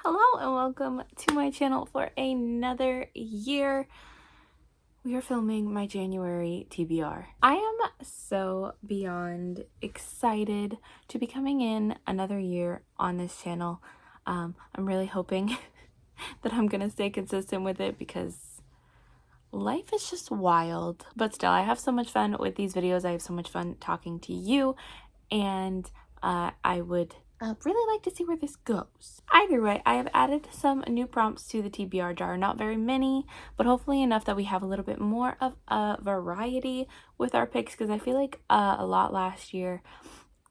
Hello and welcome to my channel for another year. We are filming my January TBR. I am so beyond excited to be coming in another year on this channel. I'm really hoping that I'm gonna stay consistent with it because life is just wild. But still, I have so much fun with these videos. I have so much fun talking to you, and I would really like to see where this goes. Either way, I have added some new prompts to the TBR jar. Not very many, but hopefully enough that we have a little bit more of a variety with our picks, because I feel like a lot last year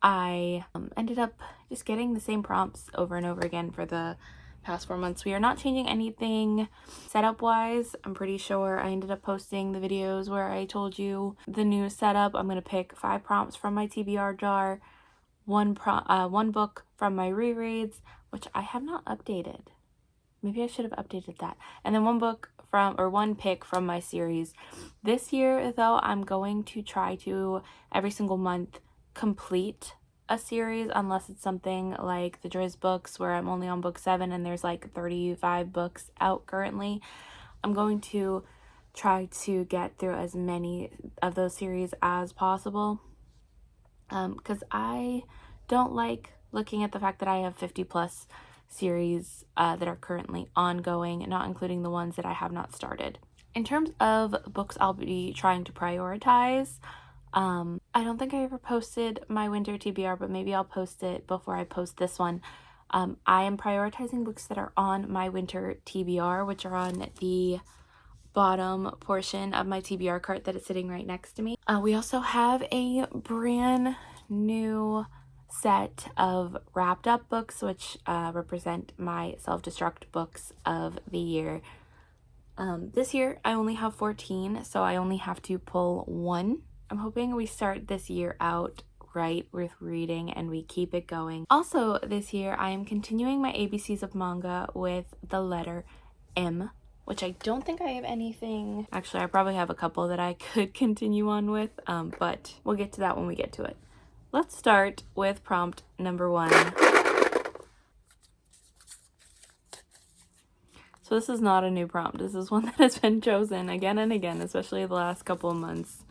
I ended up just getting the same prompts over and over again for the past 4 months. We are not changing anything setup wise. I'm pretty sure I ended up posting the videos where I told you the new setup. I'm going to pick 5 prompts from my TBR jar, one book from my rereads, which I have not updated. Maybe I should have updated that. And then one pick from my series. This year though, I'm going to try to every single month complete a series, unless it's something like the Driz books where I'm only on book 7 and there's like 35 books out currently. I'm going to try to get through as many of those series as possible, because I don't like looking at the fact that I have 50 plus series that are currently ongoing, not including the ones that I have not started. In terms of books I'll be trying to prioritize, I don't think I ever posted my winter TBR, but maybe I'll post it before I post this one. I am prioritizing books that are on my winter TBR, which are on the bottom portion of my TBR cart that is sitting right next to me. We also have a brand new set of wrapped up books, which represent my self-destruct books of the year. This year I only have 14, so I only have to pull one. I'm hoping we start this year out right with reading and we keep it going. Also this year I am continuing my ABCs of manga with the letter M, which I don't think I have anything. Actually, I probably have a couple that I could continue on with, but we'll get to that when we get to it. Let's start with prompt number 1. So this is not a new prompt. This is one that has been chosen again and again, especially the last couple of months.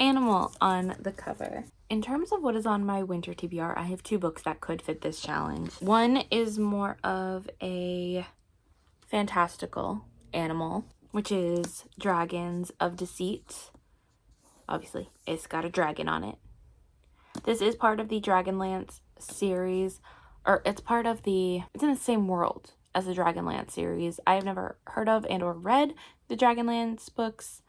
Animal on the cover. In terms of what is on my winter TBR, I have 2 books that could fit this challenge. One is more of a fantastical animal, which is Dragons of Deceit. Obviously, it's got a dragon on it. This is part of the Dragonlance series, or it's in the same world as the Dragonlance series. I have never heard of and or read the Dragonlance books,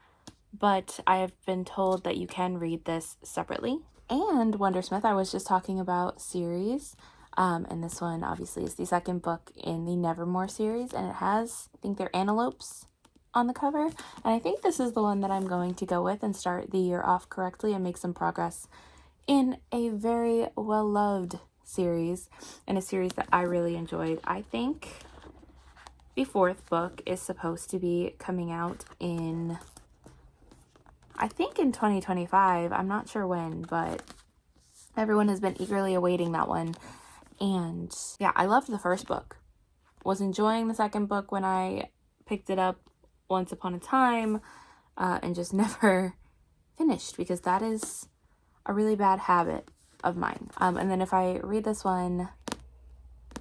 but I have been told that you can read this separately. And Wondersmith, I was just talking about series, and this one obviously is the second book in the Nevermore series, and it has, I think they're antelopes on the cover, and I think this is the one that I'm going to go with and start the year off correctly and make some progress in a very well-loved series, and a series that I really enjoyed. I think the 4th book is supposed to be coming out in 2025. I'm not sure when, but everyone has been eagerly awaiting that one. And yeah, I loved the 1st book. Was enjoying the 2nd book when I picked it up once upon a time, and just never finished, because that is a really bad habit of mine. And then if I read this one,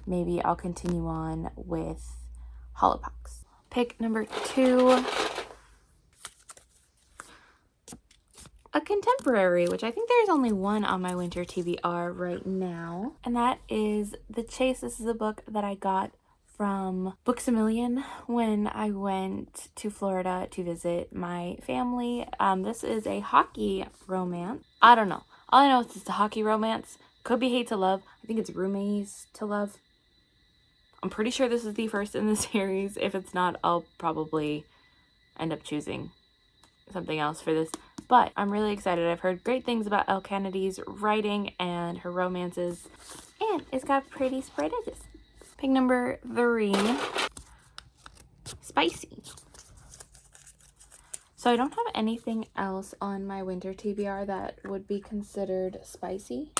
maybe I'll continue on with Holopox. Pick number 2. A contemporary, which I think there's only one on my winter TBR right now, and that is The Chase. This is a book that I got from Books A Million when I went to Florida to visit my family. This is a hockey romance. I don't know. All I know is it's a hockey romance. Could be hate to love. I think it's roomies to love. I'm pretty sure this is the first in the series. If it's not, I'll probably end up choosing something else for this. But I'm really excited. I've heard great things about Elle Kennedy's writing and her romances, and it's got pretty sprite edges. Pick number 3, Spicy. So I don't have anything else on my winter TBR that would be considered spicy.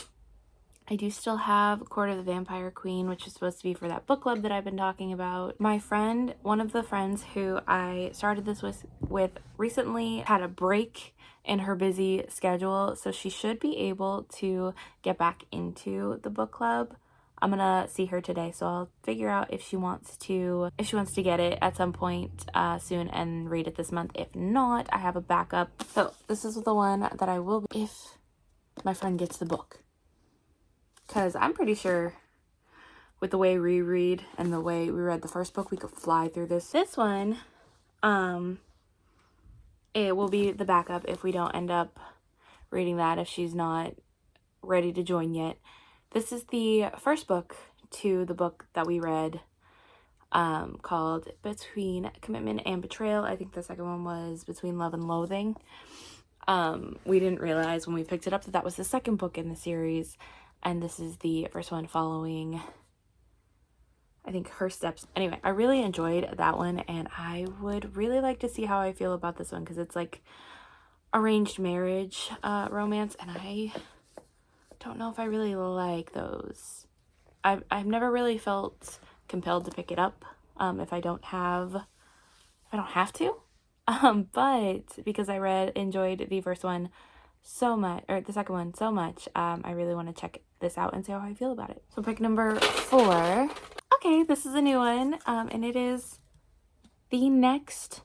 I do still have Court of the Vampire Queen, which is supposed to be for that book club that I've been talking about. My friend, one of the friends who I started this with recently had a break in her busy schedule, so she should be able to get back into the book club. I'm gonna see her today, so I'll figure out if she wants to get it at some point soon and read it this month. If not, I have a backup. So this is the one that I will be if my friend gets the book. Because I'm pretty sure with the way we read and the way we read the first book, we could fly through this. This one, it will be the backup if we don't end up reading that, if she's not ready to join yet. This is the first book to the book that we read, called Between Commitment and Betrayal. I think the second one was Between Love and Loathing. We didn't realize when we picked it up that that was the second book in the series. And this is the first one following, I think, her steps. Anyway, I really enjoyed that one, and I would really like to see how I feel about this one, because it's like arranged marriage romance, and I don't know if I really like those. I've never really felt compelled to pick it up if I don't have to. But because I enjoyed the first one so much, or the second one so much, I really want to check this out and see how I feel about it. So pick number 4. Okay, this is a new one, and it is the next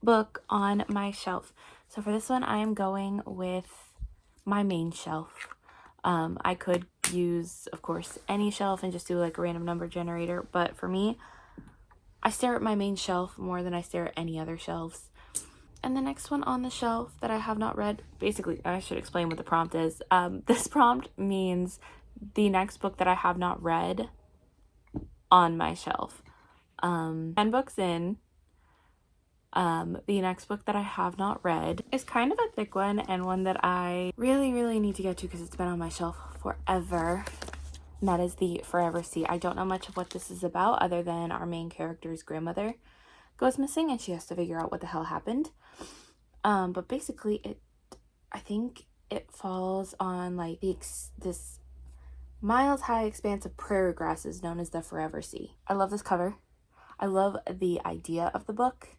book on my shelf. So for this one, I am going with my main shelf. I could use, of course, any shelf and just do like a random number generator, but for me, I stare at my main shelf more than I stare at any other shelves. And the next one on the shelf that I have not read, basically, I should explain what the prompt is. This prompt means the next book that I have not read on my shelf. 10 books in, the next book that I have not read is kind of a thick one, and one that I really, really need to get to because it's been on my shelf forever. And that is the Forever Sea. I don't know much of what this is about other than our main character's grandmother goes missing and she has to figure out what the hell happened. But basically I think it falls on like this miles high expanse of prairie grasses known as the Forever Sea. I love this cover. I love the idea of the book.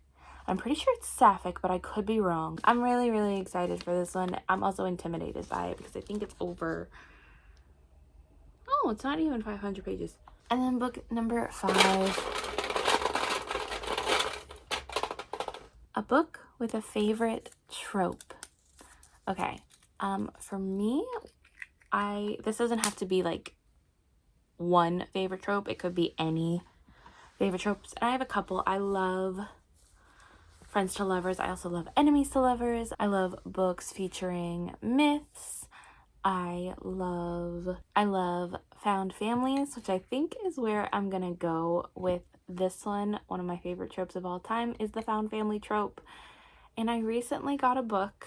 I'm pretty sure it's sapphic, but I could be wrong. I'm really, really excited for this one. I'm also intimidated by it because I think it's over... Oh, it's not even 500 pages. And then book number 5. A book with a favorite trope. Okay, for me, this doesn't have to be like one favorite trope. It could be any favorite tropes. And I have a couple. I love friends to lovers. I also love enemies to lovers. I love books featuring myths. I love found families, which I think is where I'm gonna go with this one. One of my favorite tropes of all time is the found family trope. And I recently got a book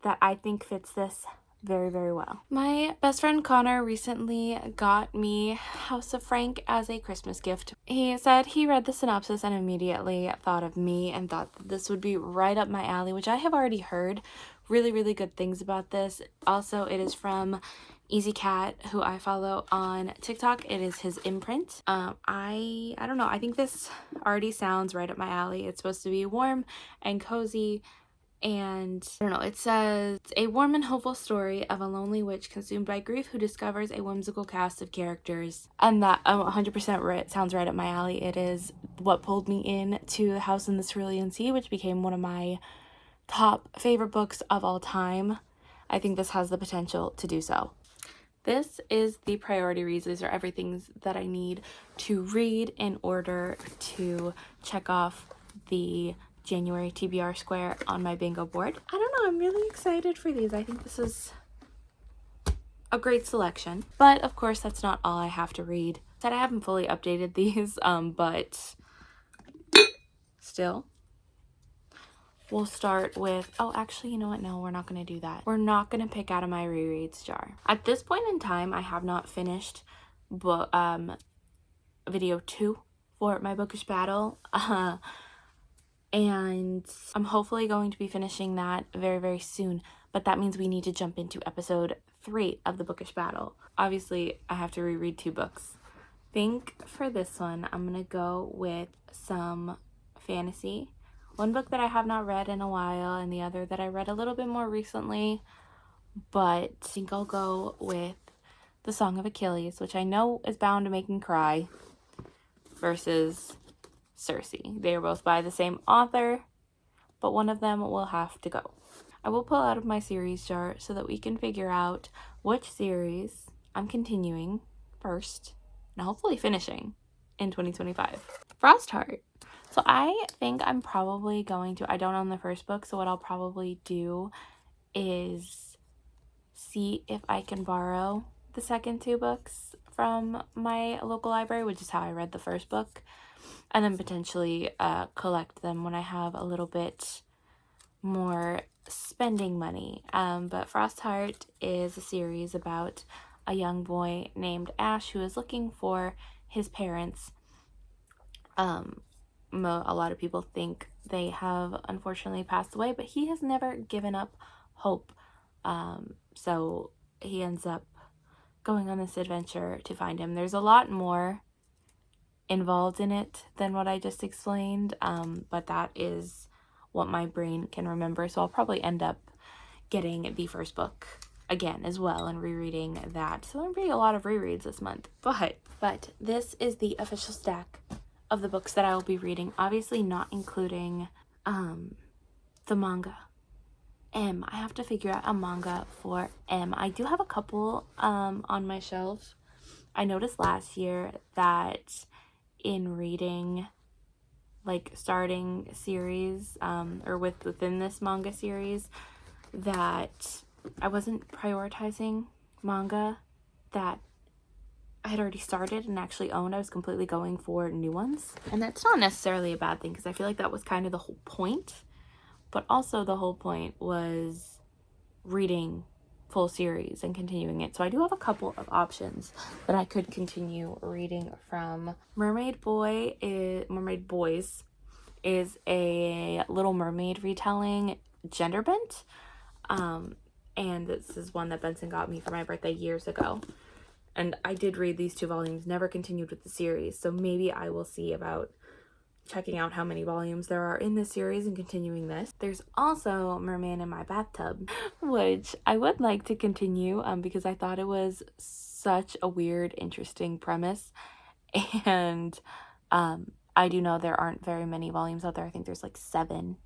that I think fits this very, very well. My best friend Connor recently got me House of Frank as a Christmas gift. He said he read the synopsis and immediately thought of me and thought that this would be right up my alley, which I have already heard really, really good things about this. Also, it is from Easy Cat, who I follow on TikTok. It is his imprint. I don't know. I think this already sounds right up my alley. It's supposed to be warm and cozy. And I don't know, it says, a warm and hopeful story of a lonely witch consumed by grief who discovers a whimsical cast of characters. And that 100% right, sounds right up my alley. It is what pulled me in to The House in the Cerulean Sea, which became one of my top favorite books of all time. I think this has the potential to do so. This is the priority reads. These are everything that I need to read in order to check off the January TBR square on my bingo board. I don't know, I'm really excited for these. I think this is a great selection. But of course, that's not all I have to read. Said I haven't fully updated these, but still. We'll start with, oh, actually, you know what? No, we're not going to do that. We're not going to pick out of my rereads jar. At this point in time, I have not finished video 2 for my bookish battle. And I'm hopefully going to be finishing that very, very soon. But that means we need to jump into episode 3 of the Bookish Battle. Obviously, I have to reread 2 books. I think for this one, I'm gonna go with some fantasy. One book that I have not read in a while, and the other that I read a little bit more recently, but I think I'll go with The Song of Achilles, which I know is bound to make me cry, versus Circe. They are both by the same author, but one of them will have to go. I will pull out of my series chart so that we can figure out which series I'm continuing first and hopefully finishing in 2025. Frostheart. So I think I'm probably going to, I don't own the first book, so what I'll probably do is see if I can borrow the second 2 books from my local library, which is how I read the first book, and then potentially collect them when I have a little bit more spending money. But Frostheart is a series about a young boy named Ash who is looking for his parents. A lot of people think they have unfortunately passed away, but he has never given up hope. So he ends up going on this adventure to find him. There's a lot more involved in it than what I just explained, but that is what my brain can remember. So I'll probably end up getting the first book again as well and rereading that. So there'll be a lot of rereads this month. But this is the official stack of the books that I will be reading. Obviously not including the manga. I have to figure out a manga for I do have a couple on my shelf. I noticed last year that in reading like starting series or within this manga series that I wasn't prioritizing manga that I had already started and actually owned. I was completely going for new ones, and that's not necessarily a bad thing because I feel like that was kind of the whole point, but also the whole point was reading full series and continuing it. So I do have a couple of options that I could continue reading from. Mermaid Boys is a Little Mermaid retelling, gender bent, and this is one that Benson got me for my birthday years ago, and I did read these 2 volumes, never continued with the series, so maybe I will see about checking out how many volumes there are in this series and continuing this. There's also Merman in My Bathtub, which I would like to continue because I thought it was such a weird, interesting premise, and I do know there aren't very many volumes out there. I think there's like 7,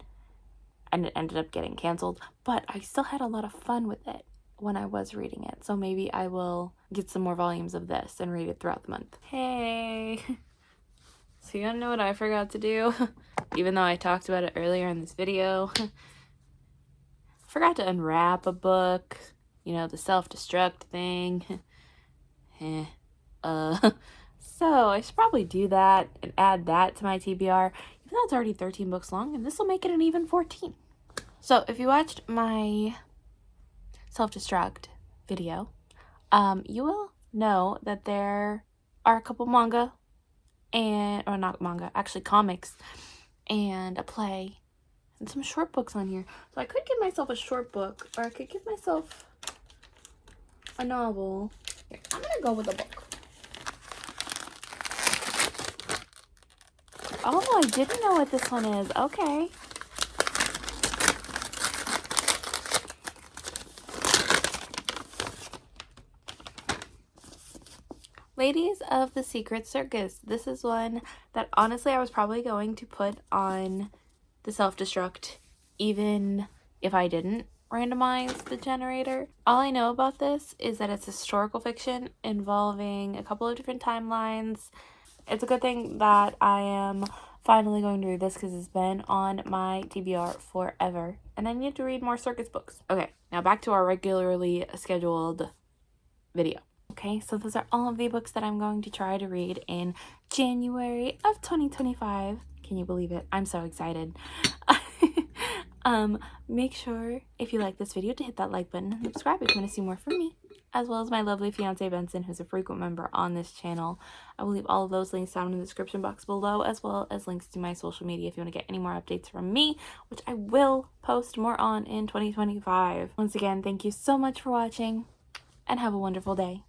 and it ended up getting canceled, but I still had a lot of fun with it when I was reading it, so maybe I will get some more volumes of this and read it throughout the month. Hey! So you wanna know what I forgot to do? Even though I talked about it earlier in this video. Forgot to unwrap a book. You know, the self-destruct thing. So I should probably do that and add that to my TBR. Even though it's already 13 books long, and this will make it an even 14. So if you watched my self-destruct video, you will know that there are a couple manga or not manga, actually comics, and a play, and some short books on here. So I could give myself a short book, or I could give myself a novel. Here, I'm gonna go with a book. Oh, I didn't know what this one is. Okay. Ladies of the Secret Circus. This is one that honestly I was probably going to put on the self-destruct even if I didn't randomize the generator. All I know about this is that it's historical fiction involving a couple of different timelines. It's a good thing that I am finally going to read this because it's been on my TBR forever and I need to read more circus books. Okay, now back to our regularly scheduled video. Okay, so those are all of the books that I'm going to try to read in January of 2025. Can you believe it? I'm so excited. Make sure if you like this video to hit that like button and subscribe if you want to see more from me, as well as my lovely fiance Benson, who's a frequent member on this channel. I will leave all of those links down in the description box below, as well as links to my social media if you want to get any more updates from me, which I will post more on in 2025. Once again, thank you so much for watching. and have a wonderful day.